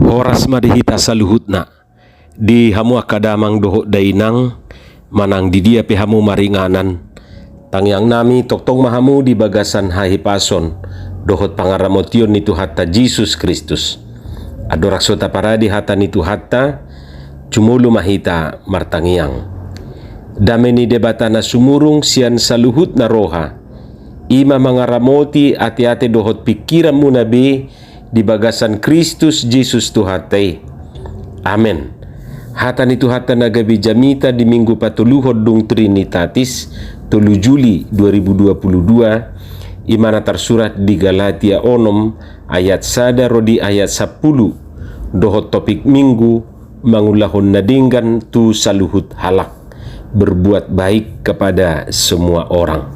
Horas madihita saluhutna di hamu akadamang doho dainang manang di dia pe hamu maringanan tangyang nami toktong mahamu di bagasan hahipason dohot pangaramotion nitu hatta Jesus Kristus adorak sota paradi hata nitu hatta cumulu mahita martangiang dameni debatana sumurung sian saluhut na roha ima mangaramoti ati-ati dohot pikiran mu nabi di bagasan Kristus Jesus Tuhatai. Amen. Hatan itu hatan nagabi jamita di minggu patuluhod dung Trinitatis 7 Juli 2022 imana tersurat di Galatia onom ayat sada rodi ayat 10 dohot topik minggu mangulahon nadinggan tu saluhut halak berbuat baik kepada semua orang.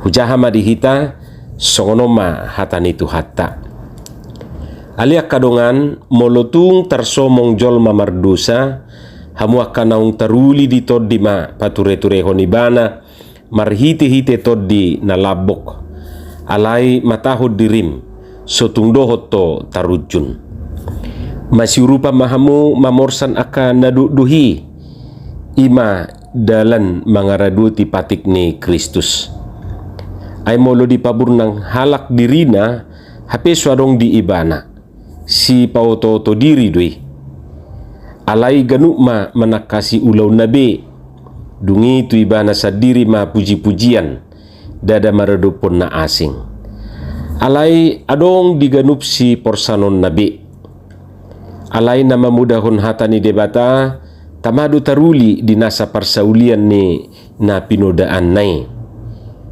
Hujahama dihita songonoma hatan itu hatta aliak kadongan molotung tarsomong jol mamardusa hamu akanaung taruli di toddi ma pature-ture honibana marhite-hite toddi na labok alai matahod dirim sotung dohot to tarujun masiurupa mahamu mamorsan aka naduduhi ima dalan mangaraduti patik ni Kristus ay molo di pabur ng halak dirina hape swadong di ibana si pauto diri doi alai ganuk ma manakasi ulau nabe dungi tu ibana sadiri ma puji-pujian dada maredupon na asing alai adong diganup si porsanon nabe alai nama mudahon hatani debata tamadu taruli di nasa parsaulian ni na pinodaan nai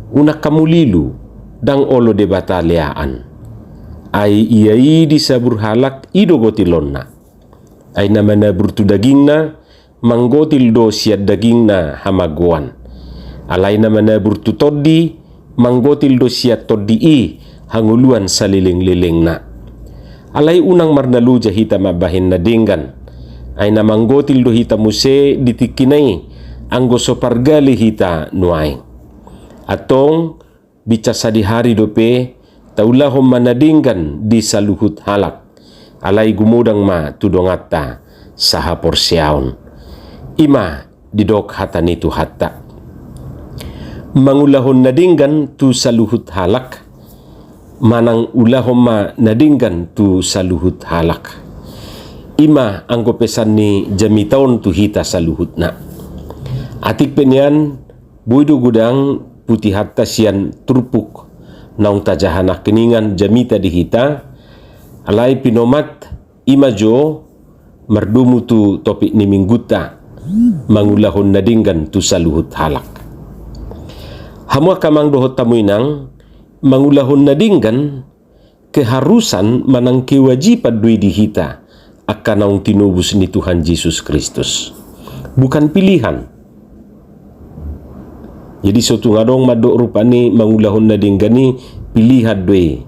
unak kamulilu dang olo debata leaan ay iyai di sabur halak idogotilonna ay naman na burtu daging na manggotil do siya daging na hamaguan alay naman na burtu toddi manggotil do siya toddi hanguluan sa liling-liling na alay unang marnalu hita mabahin na dinggan ay na manggotil do hita muse ditikinay ang goso pargali hita nuay atong bicasa di hari dope taulahom manadinggan di saluhut halak alay gumudang ma tudongatta saha porsyaon ima didok hata nitu hatta mangulahon nadinggan tu saluhut halak manang ulahom ma nadinggan tu saluhut halak ima ang pesan ni jamitaon tu hita saluhut na atik penyan buido gudang putih hatta sian turpuk naung tajahanak keningan jamita dihita alai pinomat imajo mardumu tu topik ni mingguta mangulahon nadinggan tu saluhut halak hamu kamang dohot tamuinang mangulahon nadinggan keharusan manang kewajiban dui dihita akan naung tinubus ni Tuhan Yesus Kristus bukan pilihan. Jadi suatu ngadong madok rupani mangulahon na dinggani pilihan dwe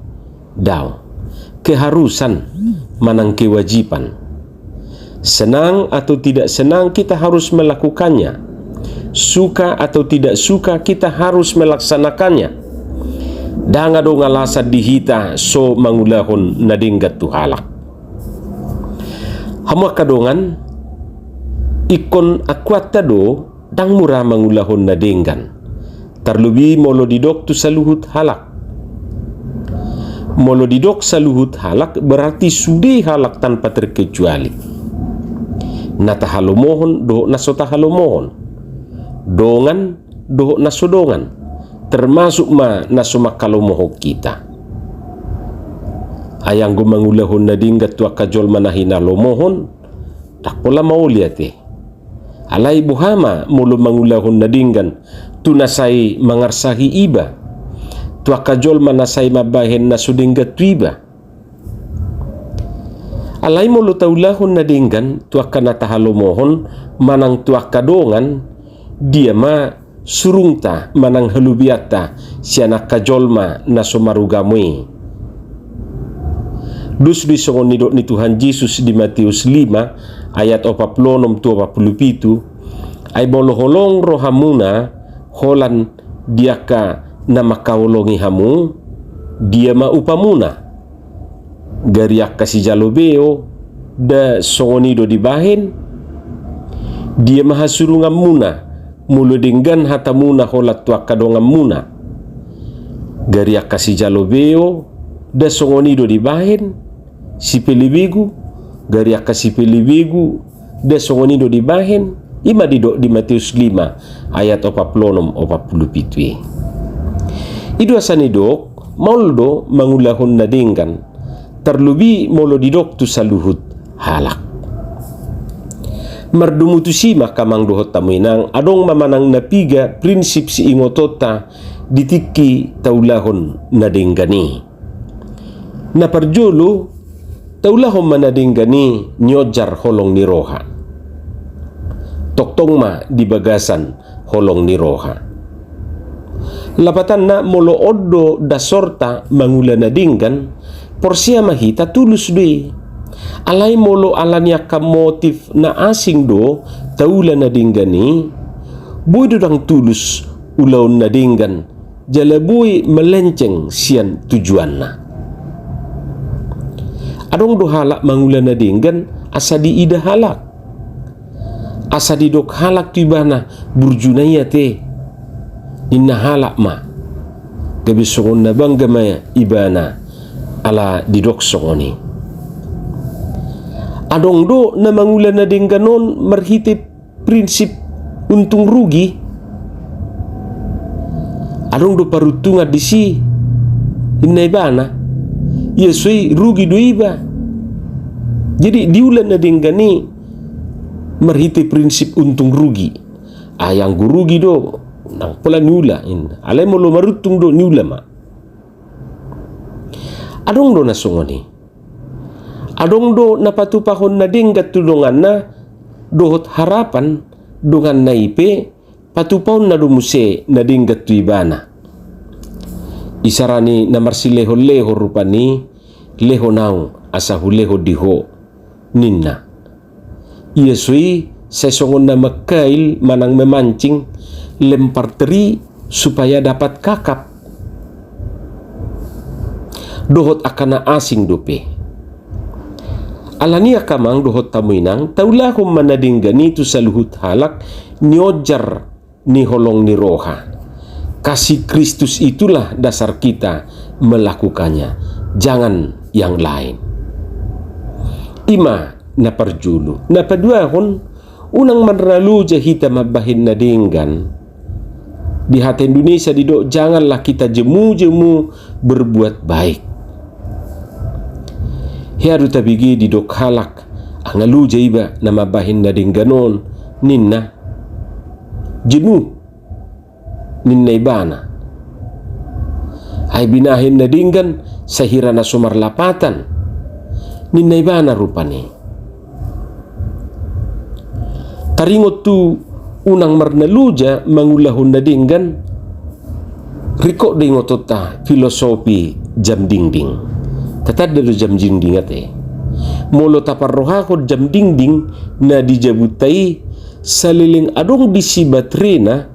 daw keharusan manang kewajiban senang atau tidak senang kita harus melakukannya suka atau tidak suka kita harus melaksanakannya dah ngadong alasan dihita so mangulahon na dinggat tu halak hamu kadongan ikon akwat tado dang murah mangulahon na dinggan terlebih molo didok tu saluhut halak molo didok saluhut halak berarti sudi halak tanpa terkecuali nata halomohon dohok nasota halomohon dongan dohok nasodongan termasuk ma nasomak kalomohok kita ayang gumangulahon na dinggat tu akajol manahina lomohon tak pola mau liate alai buhama molo mangulahon na dinggan tu nasai mangarsahi iba tu akajol manasai mabahen na sudinggat iba alai molo taulahon na dinggan tu akanatahalomohon manang tu akadongan dia ma surungta manang halubiata siana kajolma na somarugamui dus disongon nidok ni Tuhan Yesus di Matius 5 ayat 46 tu 47 ay boloholong rohamuna holan diaka na makaulongi hamu dia ma upamuna gariak kasi jalobeo da songonido di bahen dia mahasurungam muna mulo dinggan hatamuna holat tuakadongam muna gariak kasih jalobeo da songonido di bahen si pelibigu gariak kasih pelibigu da songonido di bahen ima didok di Matius 5 ayat 46-47. Idu asanidok moldo mangulahon na dinggan terlebih molo didok tu saluhut halak mardumutu sima kamang dohot tamuinang adong mamanang napiga prinsip si ingotota ditiki taulahon na dinggani na parjolo taulahon manadinggani nyojar holong ni roha toktong ma di bagasan holong ni roha lapatan na molo oddo dasorta mangula na dinggan porsia mahita tulus dui alai molo alanya ka motif na asing do taula na dinggani boy dudang tulus ulaw na dinggan jalaboy melenceng sian tujuanna adong do halak mangula na dinggan asa di ida halak asa di dok halak tibana burjunaya te inna halak ma gabi songon na bangga maya ibana ala didok songoni adong do na mangula na dingganon marhite prinsip untung rugi adong do parutunga disi inna ibana yesui rugi do iba jadi diulan na dinggani marhite prinsip untung rugi ayang gurugi do nang pola niula alai molo marutung do niula ma adong do nasungoni adong do napatupahon na dinggat tulungan na dohot harapan dungan na ipe patupahon na dumuse na dinggat tu ibana isarani na marsileho-leho rupani leho nau asa huleho diho ninna Yesui sesongon na makail manang memancing lempar teri supaya dapat kakap dohot akana asing dope alania kamang dohot tamuinang taulahum manadinggani tu saluhut halak niojar ni holong ni roha kasih Kristus itulah dasar kita melakukannya jangan yang lain ima na parjulu na paduahon unang manralu jahita mabahin na dinggan di hati Indonesia didok janganlah kita jemu-jemu berbuat baik hiadu tabigi didok halak angalu jaiba na mabahin na dingganon ninna jenuh ninna ibana ay binahin na dinggan sahira na sumarlapatan ninna ibana rupani taringot tu unang marnaluja mangulahon na dinggan riko dingotota filosofi jam dingding tatad do jam dingding ate molo taparrohakod jam dingding na dijabutai saliling adong bisi batrina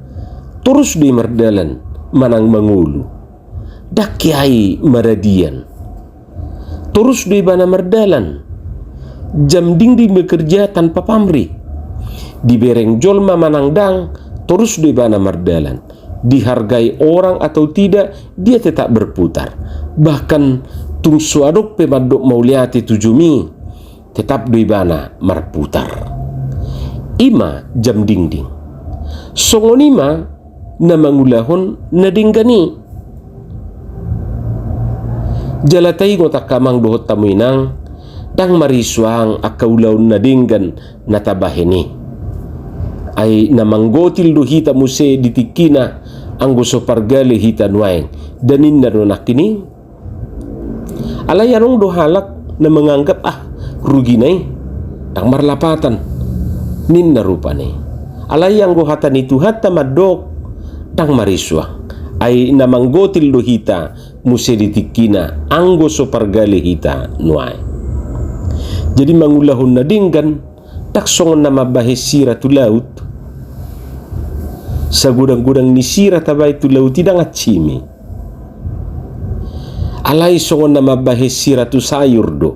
terus di mardalan manang mangulu dakyai maradian terus di bana mardalan jam dingding bekerja tanpa pamrih dibereng jolma manangdang terus di bana mardalan dihargai orang atau tidak dia tetap berputar bahkan tung suadok pemadok mauliati tujumi tetap di bana marputar ima jam dingding songonima na mangulahon na dinggani jalatai ngotak kamang dohot tamuinang dang mariswang akaulaw na dinggan na tabahini ay namanggotil do hita muse ditikina ang gusto pargali hita nuaeng danin na no nakini alay anong do halak na menganggap rugi na ang marlapatan nin na rupa ni alay ang gohatan itu hata madok tang mariswa ay namanggotil do hita muse ditikina ang gusto pargali hita nuaeng jadi mangulahon na dinggan taksongon na mabahis sira tu laut sa gudang-gudang ni sira tabay tu laut tidang atsimi alay songon na mabahis sira tu sayur do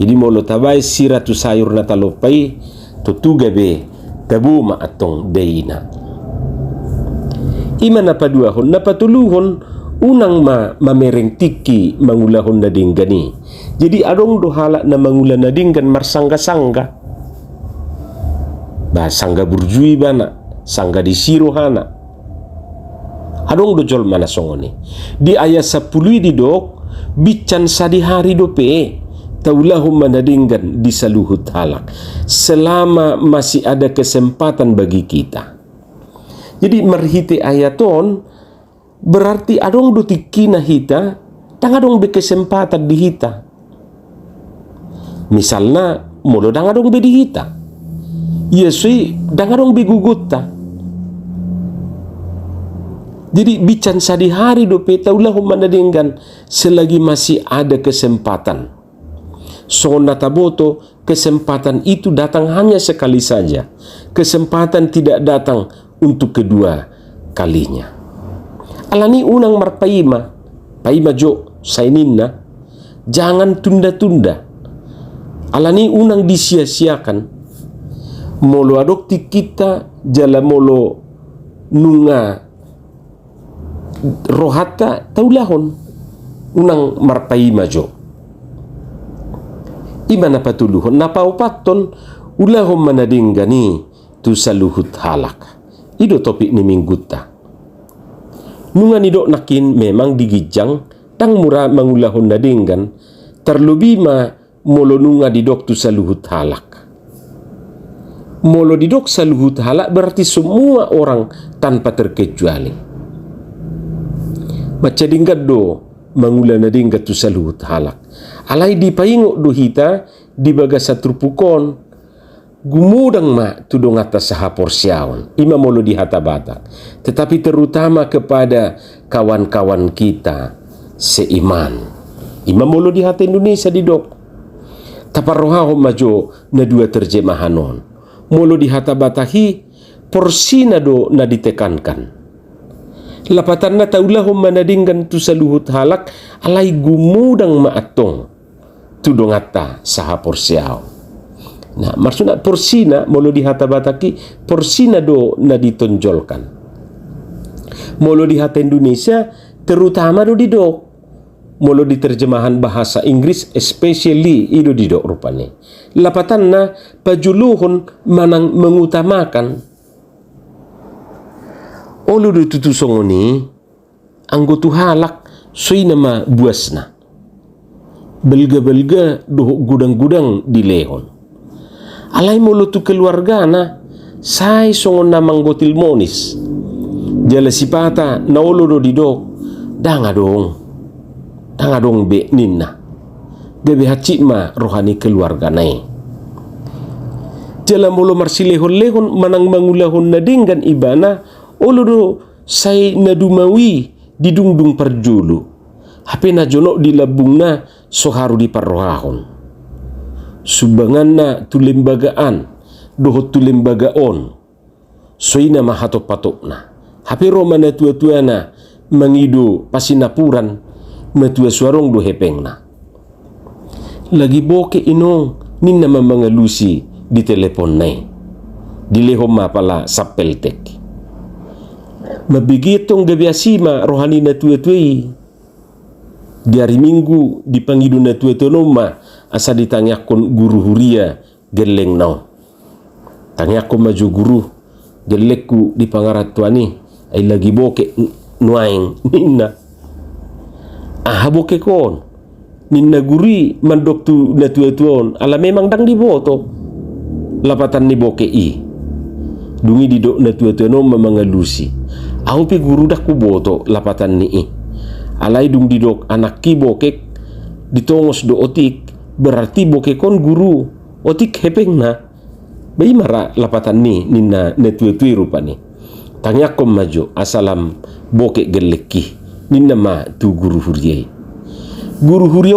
Jadi molo tabai sira tu sayur na talopai tu tuga be tabu ma atong deina. Ima napaduahon napatuluhon unang mamereng tiki mangulahon na dinggani. Jadi adong dohala na mangulah na dinggan marsangga-sangga. Sangga burjui bana, sangga di sirohana. Adong dojol mana songoni. Di ayat 10 di dok bican sadi hari dope taulahum manadinggan di saluhut halak selama masih ada kesempatan bagi kita. Jadi merhiti ayaton berarti adong do tikina hita tang adong be kesempatan di hita. Misalnya molo dang adong be di hita. Yesui dang adong be gugutta. Jadi bican sadi hari dope taulahum manadinggan selagi masih ada kesempatan. Sona taboto, kesempatan itu datang hanya sekali saja. Kesempatan tidak datang untuk kedua kalinya. Alani unang marpaima, paima jo saininna, jangan tunda-tunda. Alani unang disia-siakan. Molo adokti kita jala molo nunga rohata taulahon unang marpaima jo. Imana patuluhon napaupaton ulahom manadinggani tu saluhut halak. Ido topik ni mingguta. Nunga nidok nakin memang digijang tang murah mangulahon nadinggan terlebih ma molo nunga didok tu saluhut halak. Molo didok saluhut halak berarti semua orang tanpa terkecuali. Maca dinggat do mangulah nadinggat tu saluhut halak. Alai di paingok do hita di baga satrupukon gumudang ma tudong atas sahapor siawan ima molo di hatabata, tetapi terutama kepada kawan-kawan kita seiman ima molo di hata Indonesia di dok taparoha majo na dua terjemahanon molo di hatabata hi porsina do na ditekankan lapatan na taulahum manadinggan tu saluhut halak alai gumudang maatong tudong ata saha porsiao. Nah, maksudnya porsina molo di hata bataki porsina do na ditonjolkan. Molo di hata Indonesia terutama do didok. Molo di terjemahan bahasa Inggris especially ido didok rupane. Lapatan na pajuluhon manang mengutamakan. Olu do tutu songoni anggotu halak soi nama buasna. Belga-belga doh gudang-gudang di lehon. Alai molo tu keluarga na sai songon namang gotil monis. Jala sipata na olo do didok danga dong be ninna. Bebe hacik ma rohani keluarga nai. Jala molo marsilehon-lehon manang mangulahon nadinggan ibana olo do sai nadumawi didungdung perjulu. Hape na jonok di labung na soharu di parrohahon. Subangan na tulembagaan dohot tulembagaon. Soina mahato patok na. Hape roma na tua-tua na mangido pasinapuran matua suarong do hepeng na. Lagi boke inong ninna mamangalusi di telepon nai. Dilehom mapala sapeltek. Mabigitong gabiasima rohani na tua-tuai. Di hari Minggu dipangidu na tua-tua asa ditanyakon guru huria geleng nau. Tanyakon maju guru gelekku di pangarat tuani ay lagi boke nuaing ninna. Boke kon ninna guri mandok tu na tua-tuon ala memang dang diboto lapatan ni boke i. Dungi didok na tua-tua mamangalusi. Pi guru dak ku boto lapatan ni i. Alai dung didok anak ki bokek ditongos do otik berarti bokekon guru otik hepeng na bayi mara lapatan ni ninna netui rupani tanyakom maju asalam bokek geleki ninna ma tu guru huriai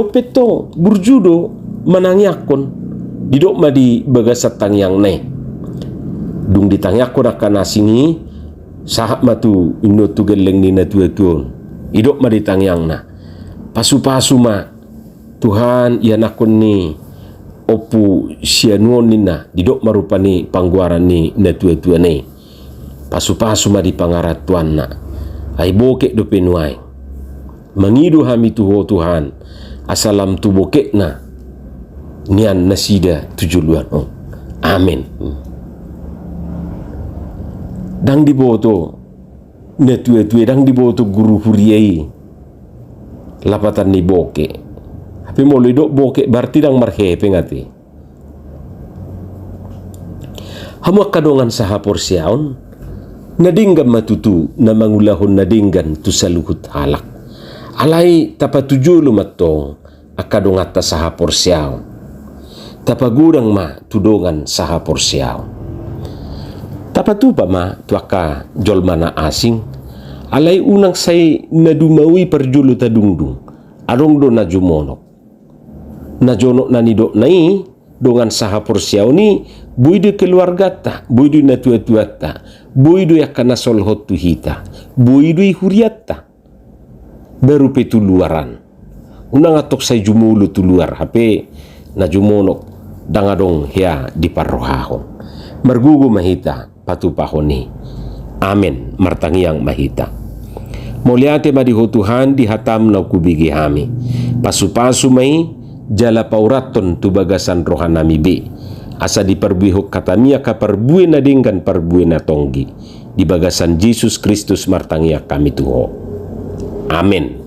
peto burjudo manangyakon didok ma di bagasat tangyang nai dung ditangyakon akan asini sahak matu ino tu geleng ni netui idok ma ditangyang na pasu-pasu ma Tuhan ya nakon ni opu sianuon na didok marupani pangguaran ni na tua-tua ni pasu-pasu ma di pangaratuan na ay bokek do penuai mangidu hami tuho Tuhan asalam tu bokek na nian nasida tujuluan amin. Dang diboto na tua-tua dang diboto guru huriai lapatan ni bokek tapi mo lidok bokek berarti dang marhepe ngati hamak kadongan saha porsiaon nadinggam matutu na mangulahon nadinggan tu saluhut halak alai tapatujulo matong akadongata saha porsiaon tapagurang ma tudongan saha porsiaon tapatu pa ma tuaka jolmana asing alai unang say nadumawi perjulu tadungdung arong do na jumonok na jonok na nidok nai dongan saha porsiaw ni buidu keluarga ta buidu na tua-tua ta buidu yakana solhot tuhita buidu huriat ta baru petuluaran unang atok say jumulu tuluar hape na jumonok dangadong hia di parrohahon margugu mahita patupahon ni amen martangiang mahita moliate madiho Tuhan dihatam na kubigi hami pasu-pasu mai jala pauraton tu bagasan rohanami be asa diperbihok katamia kaparbue na dinggan parbue na tonggi di bagasan Yesus Kristus martangia kami tuho amen.